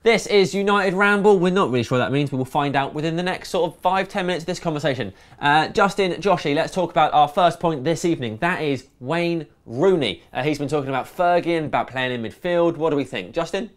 This is United Ramble. We're not really sure what that means, but we'll find out within the next sort of 5-10 minutes of this conversation. Justin, Joshy, let's talk about our first point this evening. That is Wayne Rooney. He's been talking about Fergie, about playing in midfield. What do we think? Justin?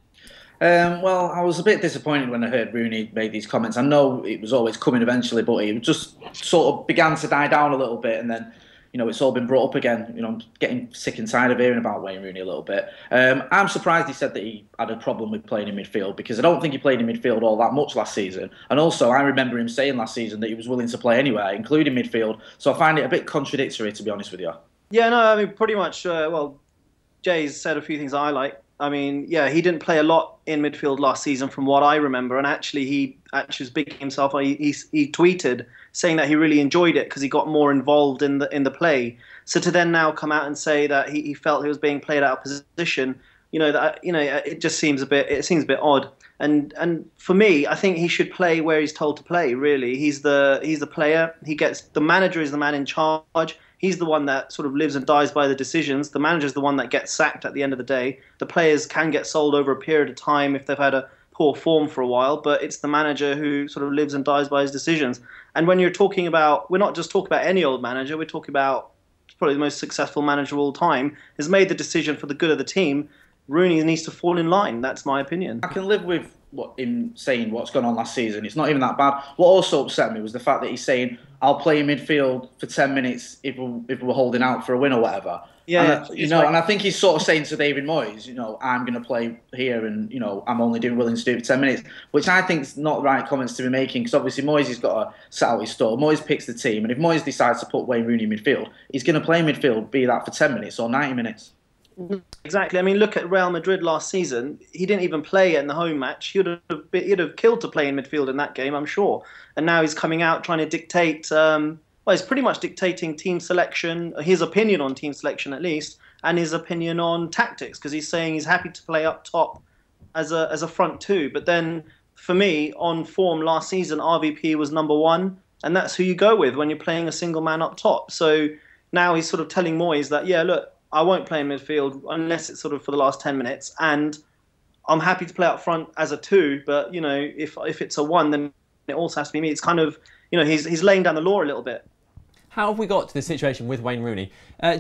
Well, I was a bit disappointed when I heard Rooney made these comments. I know it was always coming eventually, but it just sort of began to die down a little bit, and then, it's all been brought up again. I'm getting sick and tired of hearing about Wayne Rooney a little bit. I'm surprised he said that he had a problem with playing in midfield, because I don't think he played in midfield all that much last season. And also, I remember him saying last season that he was willing to play anywhere, including midfield. So I find it a bit contradictory, to be honest with you. Yeah, no, I mean, pretty much, well, Jay's said a few things I like. I mean, yeah, he didn't play a lot in midfield last season from what I remember, and actually he was big himself. He tweeted saying that he really enjoyed it because he got more involved in the play. So to then now come out and say that he felt he was being played out of position, it just seems a bit odd. And for me, I think he should play where he's told to play. Really, he's the player. The manager is the man in charge. He's the one that sort of lives and dies by the decisions. The manager's the one that gets sacked at the end of the day. The players can get sold over a period of time if they've had a poor form for a while, but it's the manager who sort of lives and dies by his decisions. And when you're talking about, we're not just talking about any old manager, we're talking about probably the most successful manager of all time, has made the decision for the good of the team. Rooney needs to fall in line. That's my opinion. I can live with him saying what's gone on last season. It's not even that bad. What also upset me was the fact that he's saying, I'll play in midfield for 10 minutes if we're holding out for a win or whatever. Yeah, and I think he's sort of saying to David Moyes, I'm going to play here, and I'm only willing to do it for 10 minutes, which I think is not the right comments to be making, because obviously Moyes has got to set out his store. Moyes picks the team, and if Moyes decides to put Wayne Rooney in midfield, he's going to play midfield, be that for 10 minutes or 90 minutes. Exactly. I mean, look at Real Madrid last season. He didn't even play in the home match. He'd have killed to play in midfield in that game, I'm sure. And now he's coming out trying to dictate. He's pretty much dictating team selection, his opinion on team selection at least, and his opinion on tactics, because he's saying he's happy to play up top as a front two. But then, for me, on form last season, RVP was #1, and that's who you go with when you're playing a single man up top. So now he's sort of telling Moyes that, yeah, look, I won't play in midfield unless it's sort of for the last 10 minutes, and I'm happy to play up front as a 2, but, if it's a 1, then it also has to be me. It's kind of, he's laying down the law a little bit. How have we got to this situation with Wayne Rooney?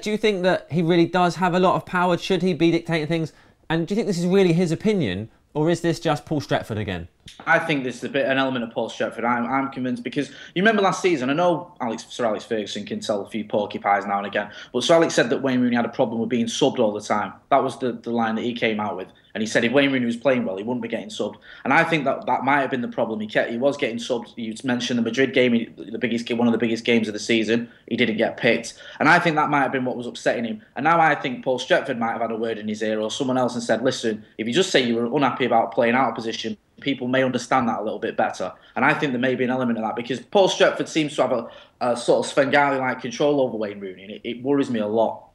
Do you think that he really does have a lot of power? Should he be dictating things? And do you think this is really his opinion, or is this just Paul Stretford again? I think there's an element of Paul Stretford. I'm convinced, because you remember last season, I know Sir Alex Ferguson can tell a few porcupines now and again, but Sir Alex said that Wayne Rooney had a problem with being subbed all the time. That was the line that he came out with. And he said if Wayne Rooney was playing well, he wouldn't be getting subbed. And I think that might have been the problem. He was getting subbed. You mentioned the Madrid game, one of the biggest games of the season. He didn't get picked. And I think that might have been what was upsetting him. And now I think Paul Stretford might have had a word in his ear, or someone else, and said, listen, if you just say you were unhappy about playing out of position, people may understand that a little bit better. And I think there may be an element of that, because Paul Stretford seems to have a sort of Svengali-like control over Wayne Rooney, and it worries me a lot.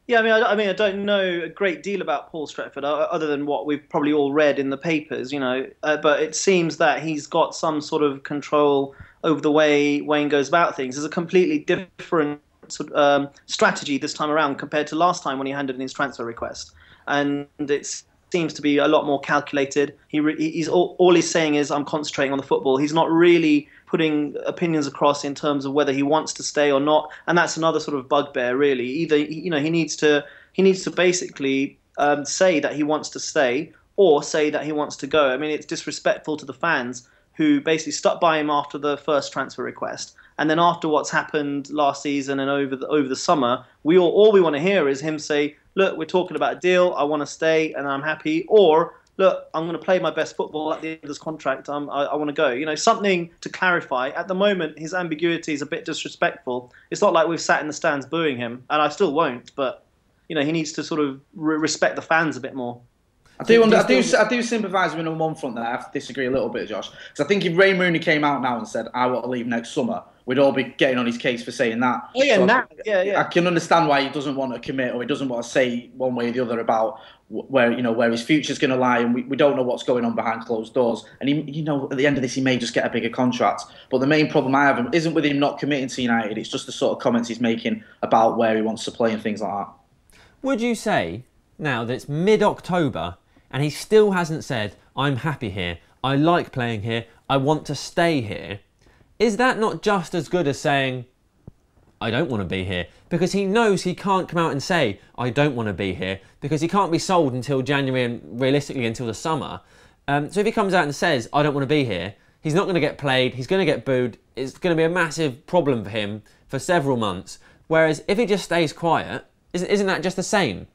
Yeah, I mean, I don't know a great deal about Paul Stretford other than what we've probably all read in the papers, but it seems that he's got some sort of control over the way Wayne goes about things. There's a completely different strategy this time around compared to last time when he handed in his transfer request, and it seems to be a lot more calculated. He's all he's saying is, I'm concentrating on the football. He's not really putting opinions across in terms of whether he wants to stay or not, and that's another sort of bugbear, really. Either he needs to basically say that he wants to stay, or say that he wants to go. I mean, it's disrespectful to the fans who basically stuck by him after the first transfer request, and then after what's happened last season and over the summer, all we want to hear is him say, look, we're talking about a deal, I want to stay and I'm happy, or look, I'm going to play my best football at the end of this contract, I want to go. Something to clarify. At the moment, his ambiguity is a bit disrespectful. It's not like we've sat in the stands booing him, and I still won't, but he needs to sort of respect the fans a bit more. I do sympathise with him on one front there. I have to disagree a little bit, Josh. Because I think if Wayne Rooney came out now and said, I want to leave next summer, we'd all be getting on his case for saying that. Oh, yeah, so I can understand why he doesn't want to commit, or he doesn't want to say one way or the other about where his future's going to lie, and we don't know what's going on behind closed doors. And at the end of this, he may just get a bigger contract. But the main problem I have isn't with him not committing to United. It's just the sort of comments he's making about where he wants to play and things like that. Would you say, now that it's mid-October, and he still hasn't said, I'm happy here, I like playing here, I want to stay here, is that not just as good as saying, I don't want to be here? Because he knows he can't come out and say, I don't want to be here, because he can't be sold until January and realistically until the summer. So if he comes out and says, I don't want to be here, he's not going to get played, he's going to get booed, it's going to be a massive problem for him for several months. Whereas if he just stays quiet, isn't that just the same?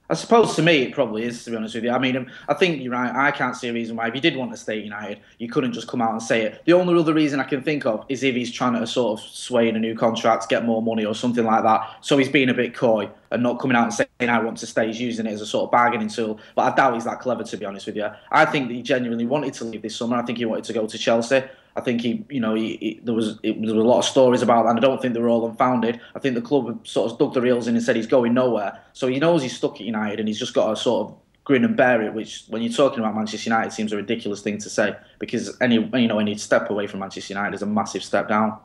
I suppose to me it probably is, to be honest with you. I mean, I think you're right. I can't see a reason why, if you did want to stay at United, you couldn't just come out and say it. The only other reason I can think of is if he's trying to sort of sway in a new contract, get more money or something like that. So he's being a bit coy and not coming out and saying, I want to stay. He's using it as a sort of bargaining tool. But I doubt he's that clever, to be honest with you. I think that he genuinely wanted to leave this summer. I think he wanted to go to Chelsea. I think there was a lot of stories about that, and I don't think they were all unfounded. I think the club have sort of dug their heels in and said he's going nowhere. So he knows he's stuck at United, and he's just got to sort of grin and bear it. Which, when you're talking about Manchester United, seems a ridiculous thing to say, because any step away from Manchester United is a massive step down.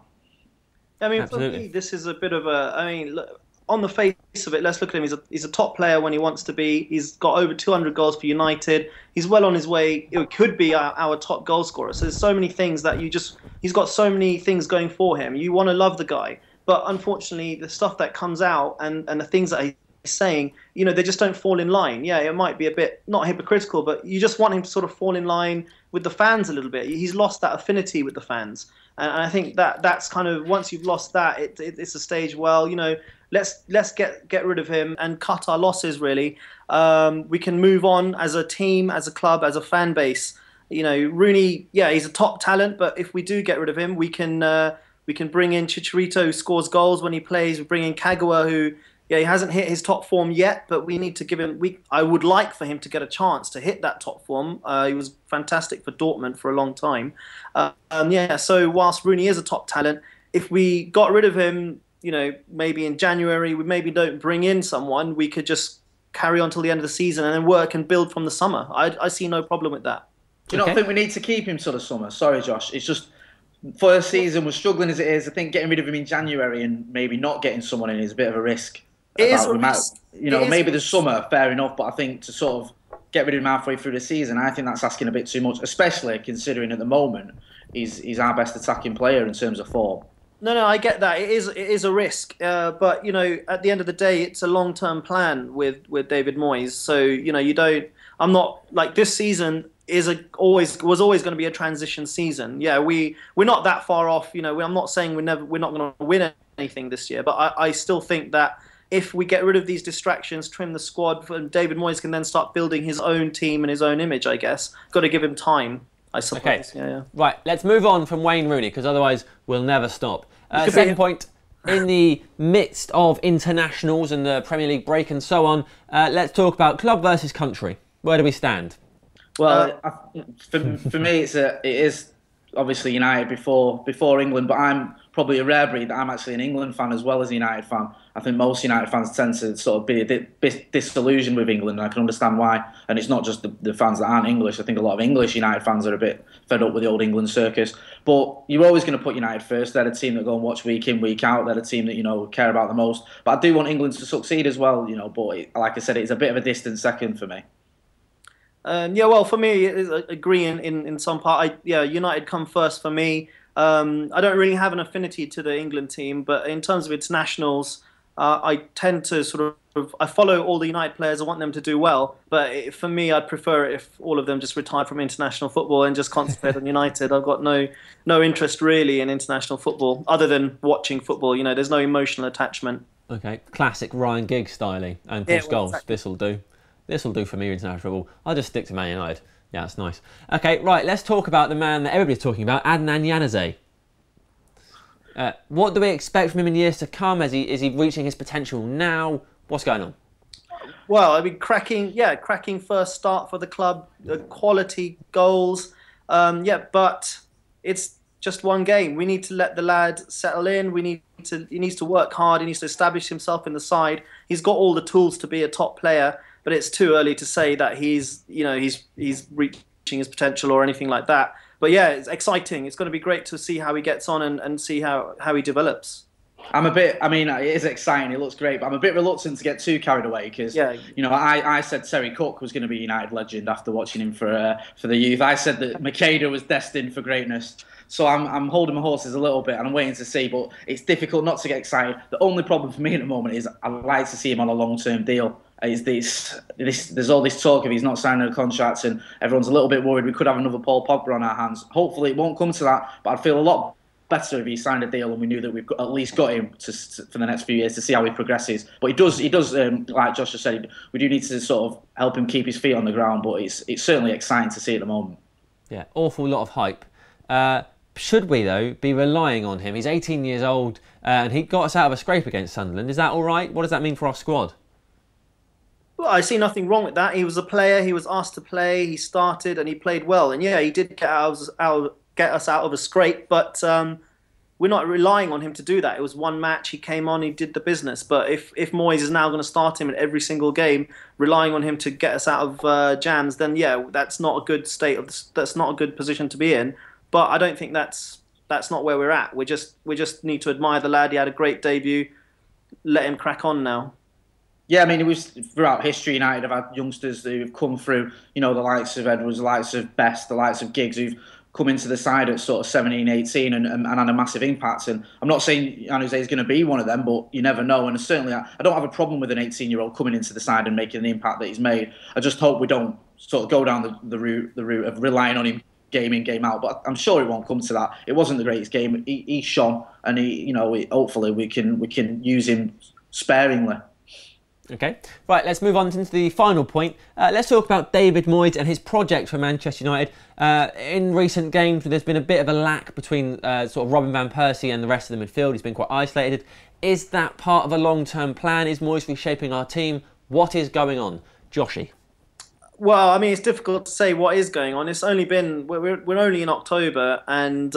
I mean, for me, this is a bit of a. I mean, look, on the face of it, let's look at him. He's a top player when he wants to be. He's got over 200 goals for United. He's well on his way. It could be our top goal scorer. So there's so many things that he's got so many things going for him. You want to love the guy. But unfortunately, the stuff that comes out and the things that he's saying, they just don't fall in line. Yeah, it might be a bit, not hypocritical, but you just want him to sort of fall in line with the fans a little bit. He's lost that affinity with the fans. And I think that's kind of, once you've lost that, it's a stage, let's get rid of him and cut our losses, really. We can move on as a team, as a club, as a fan base. Rooney, yeah, he's a top talent, but if we do get rid of him, we can bring in Chicharito, who scores goals when he plays. We bring in Kagawa, who, he hasn't hit his top form yet, but we need to give him. I would like for him to get a chance to hit that top form. He was fantastic for Dortmund for a long time. So whilst Rooney is a top talent, if we got rid of him, maybe in January, we maybe don't bring in someone, we could just carry on till the end of the season and then work and build from the summer. I see no problem with that. Do you not think we need to keep him till the summer? Sorry, Josh. It's just, first season, we're struggling as it is. I think getting rid of him in January and maybe not getting someone in is a bit of a risk. Maybe the summer, fair enough, but I think to sort of get rid of him halfway through the season, I think that's asking a bit too much, especially considering at the moment he's our best attacking player in terms of form. No, I get that. It is a risk, but at the end of the day, it's a long-term plan with David Moyes. So you don't. I'm not like, this season was always going to be a transition season. Yeah, we're not that far off. I'm not saying we're not going to win anything this year, but I still think that if we get rid of these distractions, trim the squad, and David Moyes can then start building his own team and his own image, I guess. Got to give him time, I suppose. Okay. Yeah. Right, let's move on from Wayne Rooney, because otherwise we'll never stop. Second point, in the midst of internationals and the Premier League break and so on, let's talk about club versus country. Where do we stand? Well, for me, it is obviously United before England, but I'm probably a rare breed that I'm actually an England fan as well as a United fan. I think most United fans tend to sort of be a bit disillusioned with England, and I can understand why. And it's not just the fans that aren't English. I think a lot of English United fans are a bit fed up with the old England circus. But you're always going to put United first. They're the team that go and watch week in, week out. They're the team that care about the most. But I do want England to succeed as well. But like I said, it's a bit of a distant second for me. For me, I agree in some part. United come first for me. I don't really have an affinity to the England team, but in terms of internationals, I tend to I follow all the United players. I want them to do well, but for me, I'd prefer it if all of them just retired from international football and just concentrate on United. I've got no interest really in international football other than watching football. There's no emotional attachment. Okay, classic Ryan Giggs styling and push goals. Exactly. This will do for me, international football. I'll just stick to Man United. Yeah, that's nice. Okay, right, let's talk about the man that everybody's talking about, Adnan Januzaj. What do we expect from him in years to come? Is he reaching his potential now? What's going on? Well, I mean, cracking first start for the club, quality goals. But it's just one game. We need to let the lad settle in. He needs to work hard. He needs to establish himself in the side. He's got all the tools to be a top player. But it's too early to say that he's reaching his potential or anything like that. But yeah, it's exciting. It's going to be great to see how he gets on and see how he develops. I'm a bit. I mean, it is exciting. It looks great, but I'm a bit reluctant to get too carried away because, you know, I said Terry Cook was going to be a United legend after watching him for the youth. I said that Makeda was destined for greatness. So I'm holding my horses a little bit and I'm waiting to see. But it's difficult not to get excited. The only problem for me at the moment is I'd like to see him on a long-term deal. There's all this talk of he's not signing a contract and everyone's a little bit worried we could have another Paul Pogba on our hands. Hopefully it won't come to that, but I'd feel a lot better if he signed a deal and we knew that we've at least got him for the next few years to see how he progresses. But he does, like Josh has said, we do need to sort of help him keep his feet on the ground. But it's certainly exciting to see at the moment. Yeah, awful lot of hype. Should we, though, be relying on him? He's 18 years old and he got us out of a scrape against Sunderland. Is that all right? What does that mean for our squad? Well, I see nothing wrong with that. He was a player. He was asked to play. He started and he played well. And yeah, he did get us out of a scrape, but we're not relying on him to do that. It was one match. He came on. He did the business. But if Moyes is now going to start him in every single game, relying on him to get us out of jams, then yeah, that's not a good that's not a good position to be in. But I don't think that's not where we're at. We just need to admire the lad. He had a great debut. Let him crack on now. Yeah, I mean, it was throughout history. United have had youngsters who've come through, you know, the likes of Edwards, the likes of Best, the likes of Giggs, who've come into the side at sort of 17, 18 and had a massive impact. And I'm not saying Januzaj is going to be one of them, but you never know. And certainly, I don't have a problem with an 18-year-old coming into the side and making the impact that he's made. I just hope we don't sort of go down the route of relying on him game in, game out. But I'm sure it won't come to that. It wasn't the greatest game. He shone, and hopefully we can use him sparingly. Okay, right, let's move on into the final point. Let's talk about David Moyes and his project for Manchester United. In recent games, there's been a bit of a lack between sort of Robin van Persie and the rest of the midfield. He's been quite isolated. Is that part of a long-term plan? Is Moyes reshaping our team? What is going on? Joshy? Well, I mean, it's difficult to say what is going on. It's only been, we're only in October, and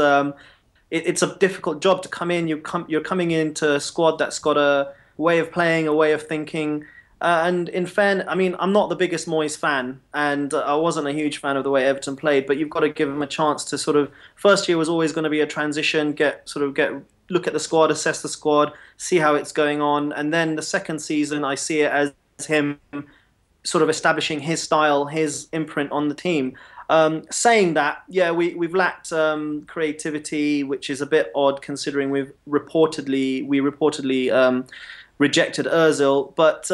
it's a difficult job to come in. You're coming into a squad that's got a way of playing, a way of thinking, and in fairness, I mean, I'm not the biggest Moyes fan, and I wasn't a huge fan of the way Everton played, but you've got to give him a chance to sort of, first year was always going to be a transition, look at the squad, assess the squad, see how it's going on, and then the second season I see it as him sort of establishing his style, his imprint on the team. Saying that, yeah, we've lacked creativity, which is a bit odd considering we reportedly rejected Ozil, but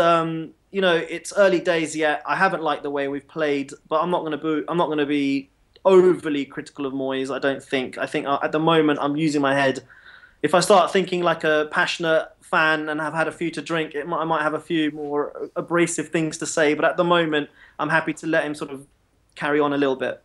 you know, it's early days yet. I haven't liked the way we've played, but I'm not going to be overly critical of Moyes. I don't think. I think at the moment I'm using my head. If I start thinking like a passionate fan and have had a few to drink, I might have a few more abrasive things to say. But at the moment, I'm happy to let him sort of carry on a little bit.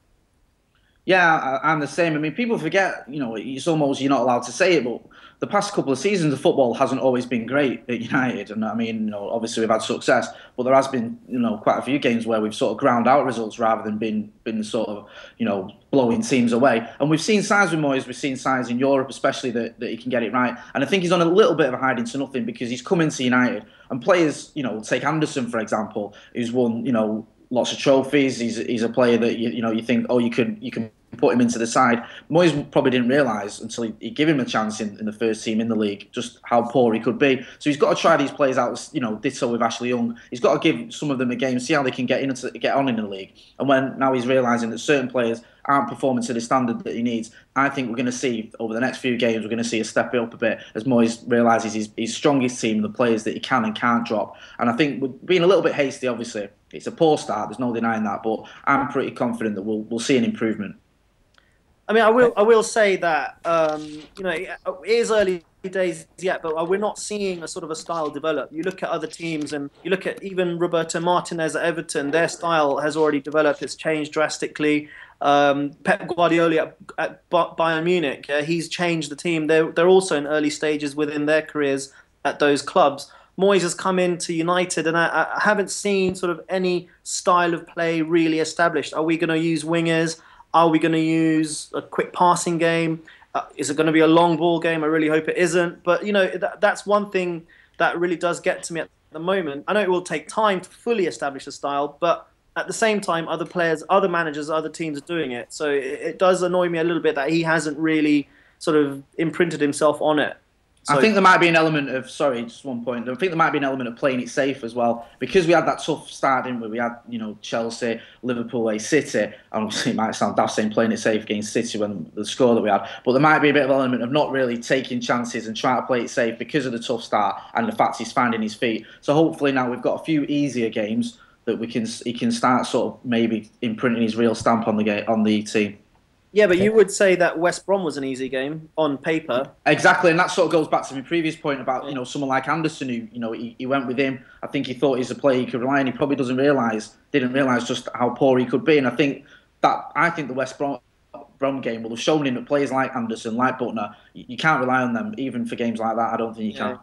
Yeah, I'm the same. I mean, people forget, you know, it's almost you're not allowed to say it, but the past couple of seasons of football hasn't always been great at United. And I mean, you know, obviously we've had success, but there has been, you know, quite a few games where we've sort of ground out results rather than been sort of, you know, blowing teams away. And we've seen signs with Moyes, we've seen signs in Europe especially that he can get it right. And I think he's on a little bit of a hiding to nothing because he's come into United and players, you know, take Anderson, for example, who's won, you know, lots of trophies. He's a player that you think, oh, you can put him into the side. Moyes probably didn't realise until he gave him a chance in the first team in the league just how poor he could be. So he's got to try these players out. You know, ditto with Ashley Young. He's got to give some of them a game, see how they can get on in the league. And when now he's realising that certain players aren't performing to the standard that he needs, I think we're going to see over the next few games, we're going to see a step up a bit as Moyes realises his strongest team, the players that he can and can't drop. And I think we're being a little bit hasty, obviously. It's a poor start, there's no denying that, but I'm pretty confident that we'll see an improvement. I mean, I will say that you know, it is early days yet, but we're not seeing a sort of a style develop. You look at other teams, and you look at even Roberto Martinez at Everton. Their style has already developed; it's changed drastically. Pep Guardiola at Bayern Munich, he's changed the team. They're also in early stages within their careers at those clubs. Moyes has come into United, and I haven't seen sort of any style of play really established. Are we going to use wingers? Are we going to use a quick passing game? Is it going to be a long ball game? I really hope it isn't. But, you know, that's one thing that really does get to me at the moment. I know it will take time to fully establish a style, but at the same time, other players, other managers, other teams are doing it. So it does annoy me a little bit that he hasn't really sort of imprinted himself on it. I think there might be an element of, sorry, just one point. I think there might be an element of playing it safe as well, because we had that tough start, didn't we? We had, Chelsea, Liverpool, City. Obviously, it might sound daft saying playing it safe against City when the score that we had, but there might be a bit of an element of not really taking chances and trying to play it safe because of the tough start and the fact he's finding his feet. So hopefully now we've got a few easier games that he can start sort of maybe imprinting his real stamp on the team. Yeah, but you would say that West Brom was an easy game on paper. Exactly, and that sort of goes back to my previous point about someone like Anderson, who he went with him. I think he thought he's a player he could rely on. He probably didn't realise just how poor he could be. And I think the West Brom game will have shown him that players like Anderson, like Butner, you can't rely on them even for games like that. I don't think you can.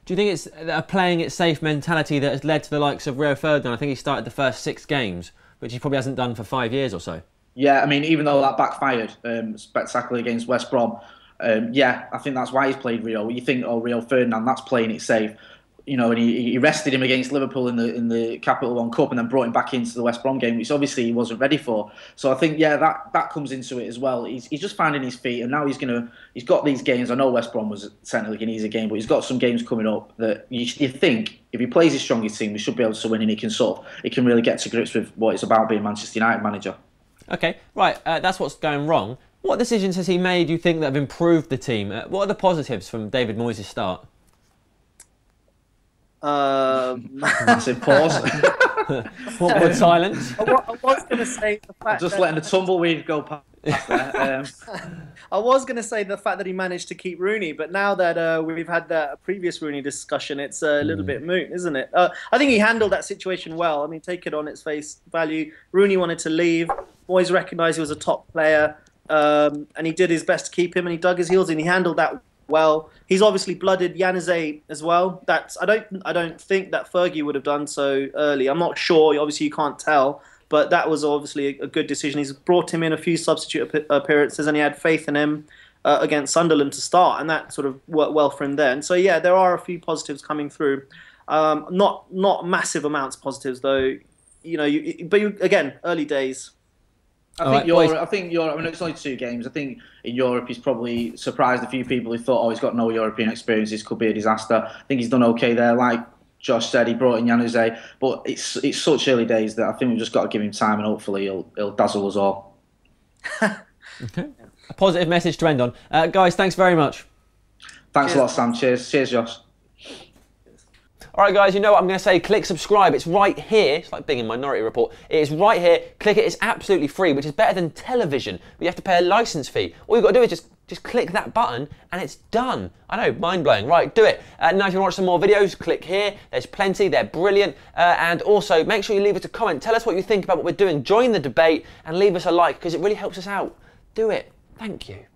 Do you think it's a playing it safe mentality that has led to the likes of Rio Ferdinand? I think he started the first 6 games, which he probably hasn't done for 5 years or so. Yeah, I mean, even though that backfired spectacularly against West Brom, I think that's why he's played Rio. You think, Rio Ferdinand, that's playing it safe. And he rested him against Liverpool in the Capital One Cup and then brought him back into the West Brom game, which obviously he wasn't ready for. So I think, that comes into it as well. He's just finding his feet, and now he's got these games. I know West Brom was technically an easy game, but he's got some games coming up that you think if he plays his strongest team, we should be able to win, and he can really get to grips with what it's about being Manchester United manager. Okay, right, that's what's going wrong. What decisions has he made, you think, that have improved the team? What are the positives from David Moyes' start? Massive pause. Awkward silence. I was going to say the fact just letting the tumbleweed go past there. I was going to say the fact that he managed to keep Rooney, but now that we've had that previous Rooney discussion, it's a little bit moot, isn't it? I think he handled that situation well. I mean, take it on its face value. Rooney wanted to leave. Moyes recognised he was a top player, and he did his best to keep him, and he dug his heels in. He handled that well. He's obviously blooded Januzaj as well. I don't think that Fergie would have done so early. I'm not sure. Obviously, you can't tell. But that was obviously a good decision. He's brought him in a few substitute appearances, and he had faith in him against Sunderland to start, and that sort of worked well for him then. So yeah, there are a few positives coming through. Not massive amounts of positives though. Again, early days. I think Europe. I mean, it's only 2 games. I think in Europe he's probably surprised a few people who thought, he's got no European experience. This could be a disaster. I think he's done okay there. Like Josh said, he brought in Januzaj, but it's such early days that I think we've just got to give him time, and hopefully he'll dazzle us all. Okay, a positive message to end on, guys. Thanks very much. Thanks a lot, Sam. Cheers, Josh. All right, guys, you know what I'm going to say. Click subscribe. It's right here. It's like being in Minority Report. It is right here. Click it. It's absolutely free, which is better than television, but you have to pay a license fee. All you've got to do is just click that button and it's done. I know, mind-blowing. Right, do it. Now, if you want to watch some more videos, click here. There's plenty. They're brilliant. And also, make sure you leave us a comment. Tell us what you think about what we're doing. Join the debate and leave us a like, because it really helps us out. Do it. Thank you.